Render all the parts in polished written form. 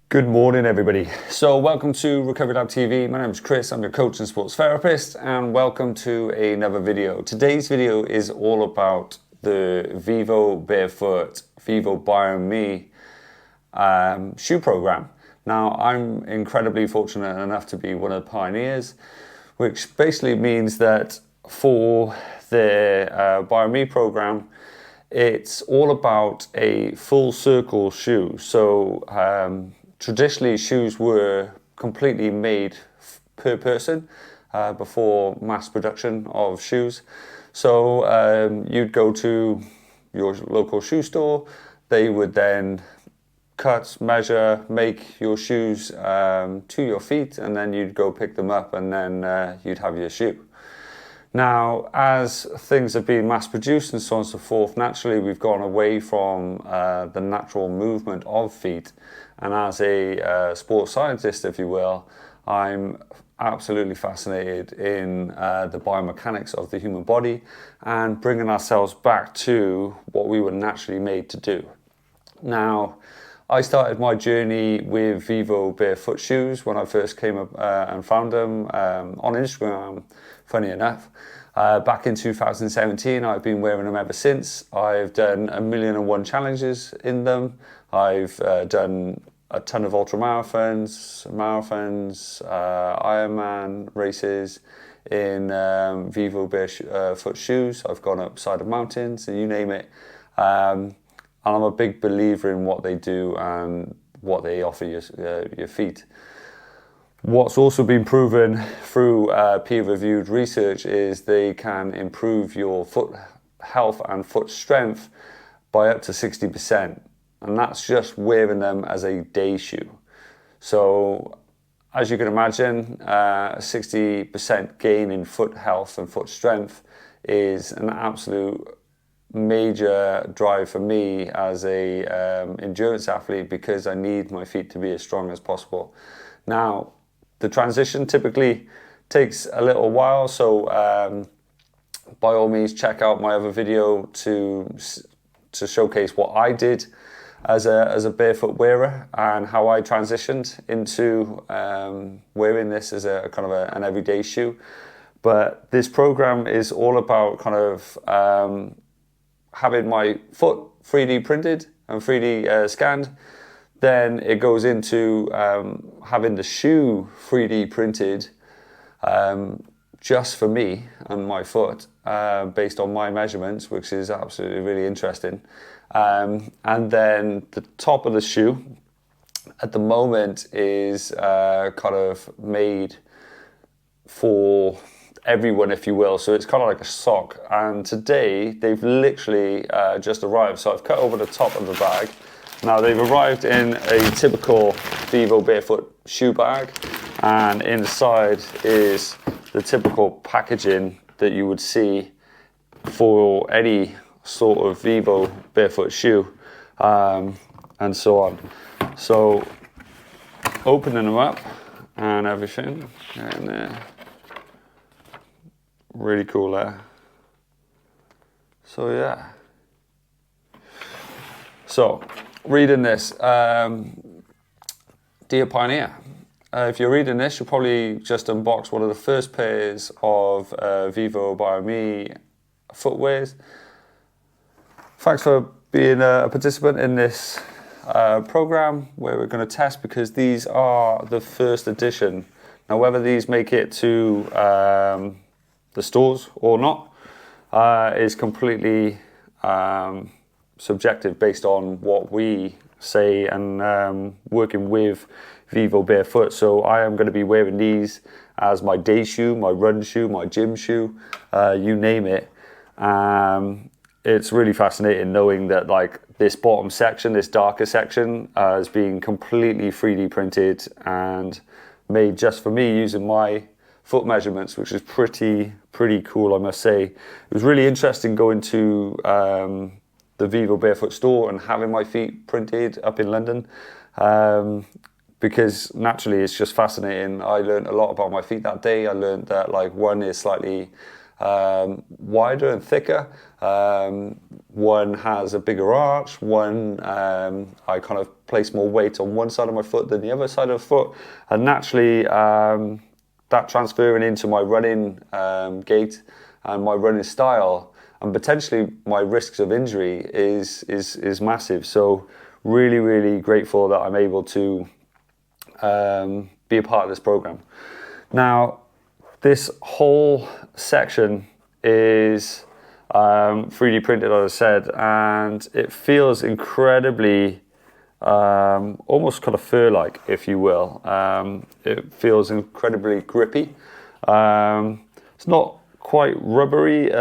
Good morning, everybody. So welcome to Recovery Lab TV. My name is Chris. I'm your coach and sports therapist, and welcome to another video. Today's video is all about the Vivobarefoot BioMe shoe program. Now, I'm incredibly fortunate enough to be one of the pioneers, which basically means that for the BioMe program, it's all about a full circle shoe. So traditionally, shoes were completely made per person before mass production of shoes. So you'd go to your local shoe store, they would then cut, measure, make your shoes to your feet, and then you'd go pick them up, and then you'd have your shoe. Now, as things have been mass produced and so on and so forth, naturally we've gone away from the natural movement of feet. And as a sports scientist, if you will, I'm absolutely fascinated in the biomechanics of the human body and bringing ourselves back to what we were naturally made to do. Now, I started my journey with Vivobarefoot shoes when I first came up and found them on Instagram, funny enough. Back in 2017, I've been wearing them ever since. I've done 1,000,001 challenges in them. I've done a ton of ultramarathons, Ironman races in Vivobarefoot shoes. I've gone up side of mountains, and you name it. And I'm a big believer in what they do and what they offer your feet. What's also been proven through peer-reviewed research is they can improve your foot health and foot strength by up to 60%. And that's just wearing them as a day shoe. So as you can imagine, 60% gain in foot health and foot strength is an absolute major drive for me as a endurance athlete, because I need my feet to be as strong as possible. Now, the transition typically takes a little while, so by all means check out my other video to showcase what I did as a barefoot wearer and how I transitioned into wearing this as a kind of an everyday shoe. But this program is all about kind of having my foot 3D printed and 3D scanned. Then it goes into having the shoe 3D printed just for me and my foot based on my measurements, which is absolutely really interesting. And then the top of the shoe at the moment is kind of made for everyone, if you will. So it's kind of like a sock. And today they've literally just arrived. So I've cut over the top of the bag. Now they've arrived in a typical Vivobarefoot shoe bag, and inside is the typical packaging that you would see for any sort of Vivobarefoot shoe, and so on. So opening them up and everything, and really cool there. So yeah. So reading this, dear Pioneer, if you're reading this, you'll probably just unbox one of the first pairs of BioMe footwears. Thanks for being a participant in this program where we're going to test, because these are the first edition. Now, whether these make it to the stores or not is completely subjective based on what we say and working with Vivobarefoot. So I am going to be wearing these as my day shoe, my run shoe, my gym shoe, you name it. It's really fascinating knowing that like this bottom section, this darker section, has been completely 3D printed and made just for me using my foot measurements, which is pretty cool, I must say. It was really interesting going to the Vivobarefoot store and having my feet printed up in London, because naturally it's just fascinating. I learned a lot about my feet that day. I learned that like one is slightly wider and thicker. One has a bigger arch. One, I kind of place more weight on one side of my foot than the other side of the foot. And naturally, that transferring into my running gait and my running style, and potentially my risks of injury is massive. So really, really grateful that I'm able to be a part of this program. Now, this whole section is 3D printed, as I said, and it feels incredibly almost kind of fur-like, if you will. It feels incredibly grippy. It's not quite rubbery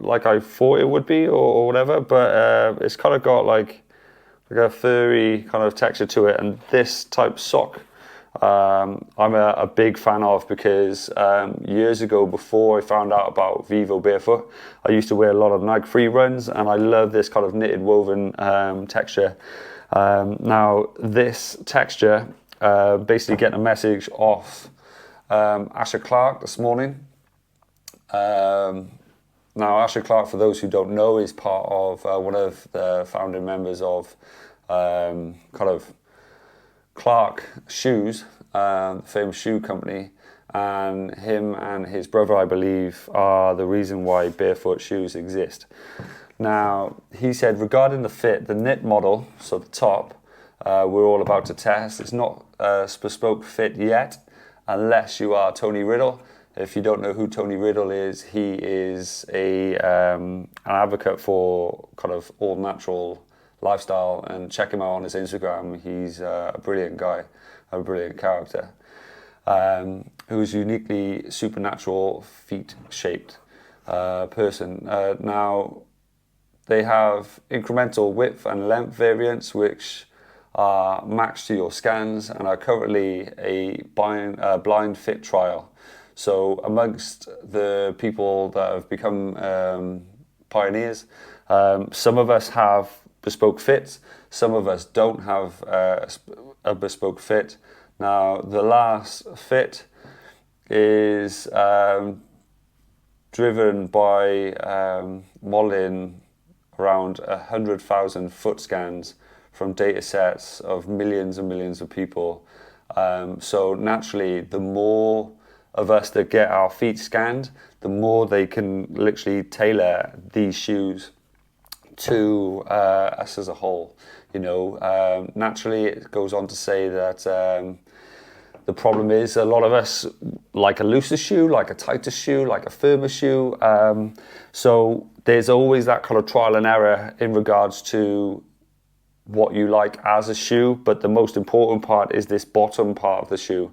like I thought it would be or whatever, but it's kind of got like a furry kind of texture to it. And this type sock I'm a big fan of, because years ago, before I found out about Vivobarefoot, I used to wear a lot of Nike Free runs, and I love this kind of knitted woven texture. Now this texture, basically getting a message off Asher Clark this morning. Now Asher Clark, for those who don't know, is part of one of the founding members of kind of Clark Shoes, the famous shoe company, and him and his brother, I believe, are the reason why barefoot shoes exist. Now, he said regarding the fit, the knit model, so the top, we're all about to test. It's not a bespoke fit yet, unless you are Tony Riddle. If you don't know who Tony Riddle is, he is an advocate for kind of all natural lifestyle, and check him out on his Instagram. He's a brilliant guy, a brilliant character, who's uniquely supernatural feet shaped person. Now, they have incremental width and length variants which are matched to your scans and are currently a blind fit trial. So amongst the people that have become pioneers, some of us have bespoke fits, some of us don't have a bespoke fit. Now, the last fit is driven by modeling around 100,000 foot scans from data sets of millions and millions of people. So naturally, the more of us that get our feet scanned, the more they can literally tailor these shoes to us as a whole. You know, naturally, it goes on to say that the problem is a lot of us like a looser shoe, like a tighter shoe, like a firmer shoe. So there's always that kind of trial and error in regards to what you like as a shoe, but the most important part is this bottom part of the shoe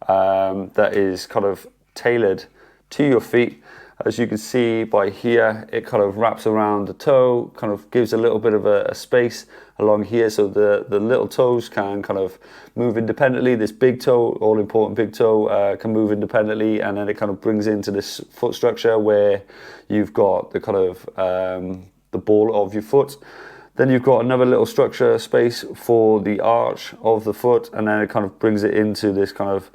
that is kind of tailored to your feet. As you can see by here, it kind of wraps around the toe, kind of gives a little bit of a space along here, so the little toes can kind of move independently. This big toe, all important big toe, can move independently, and then it kind of brings into this foot structure where you've got the kind of the ball of your foot. Then you've got another little structure space for the arch of the foot, and then it kind of brings it into this kind of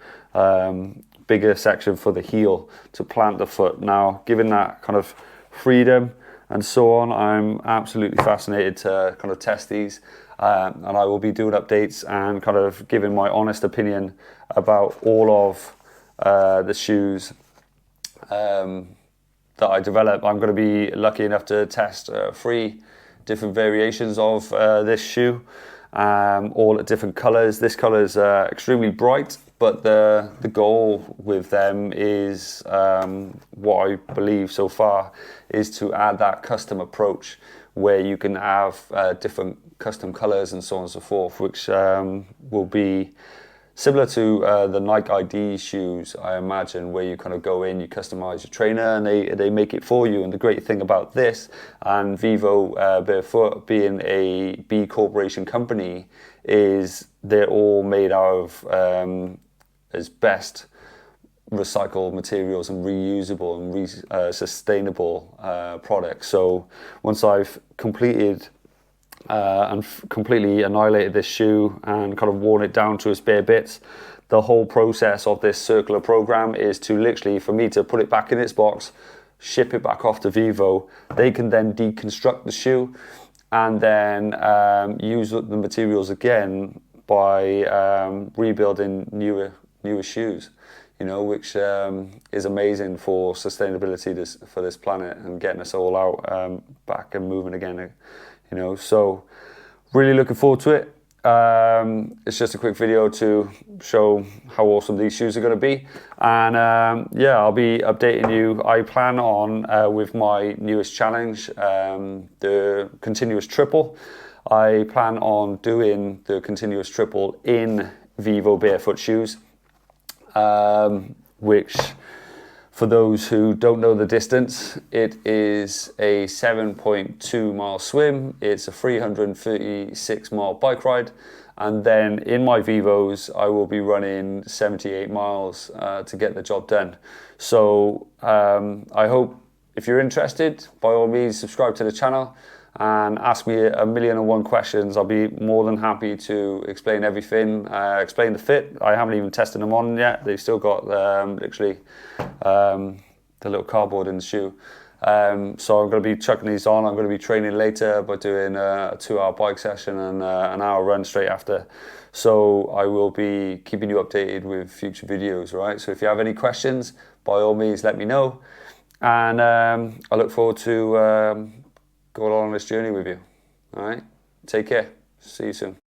bigger section for the heel to plant the foot. Now, given that kind of freedom and so on, I'm absolutely fascinated to kind of test these, and I will be doing updates and kind of giving my honest opinion about all of the shoes that I develop. I'm going to be lucky enough to test 3 different variations of this shoe, all at different colors. This color is extremely bright, but the goal with them is, what I believe so far, is to add that custom approach where you can have different custom colors and so on and so forth, which will be similar to the Nike ID shoes, I imagine, where you kind of go in, you customize your trainer, and they make it for you. And the great thing about this, and Vivobarefoot being a B Corporation company, is they're all made out of as best recycled materials and reusable and sustainable products. So once I've completed and completely annihilated this shoe and kind of worn it down to its bare bits, the whole process of this circular program is to literally, for me to put it back in its box, ship it back off to Vivo. They can then deconstruct the shoe and then use the materials again by rebuilding newer shoes, you know, which is amazing for sustainability for this planet and getting us all out back and moving again, you know. So really looking forward to it. It's just a quick video to show how awesome these shoes are going to be, and yeah, I'll be updating you. I plan on with my newest challenge, the continuous triple. I plan on doing the continuous triple in Vivobarefoot shoes, which, for those who don't know the distance, it is a 7.2 mile swim, it's a 336 mile bike ride, and then in my Vivos I will be running 78 miles to get the job done. So I hope, if you're interested, by all means subscribe to the channel and ask me 1,000,001 questions. I'll be more than happy to explain everything, explain the fit. I haven't even tested them on yet. They've still got literally the little cardboard in the shoe. So I'm going to be chucking these on. I'm going to be training later by doing a 2-hour bike session and an hour run straight after. So I will be keeping you updated with future videos, right? So if you have any questions, by all means let me know. And I look forward to go along this journey with you. All right, take care. See you soon.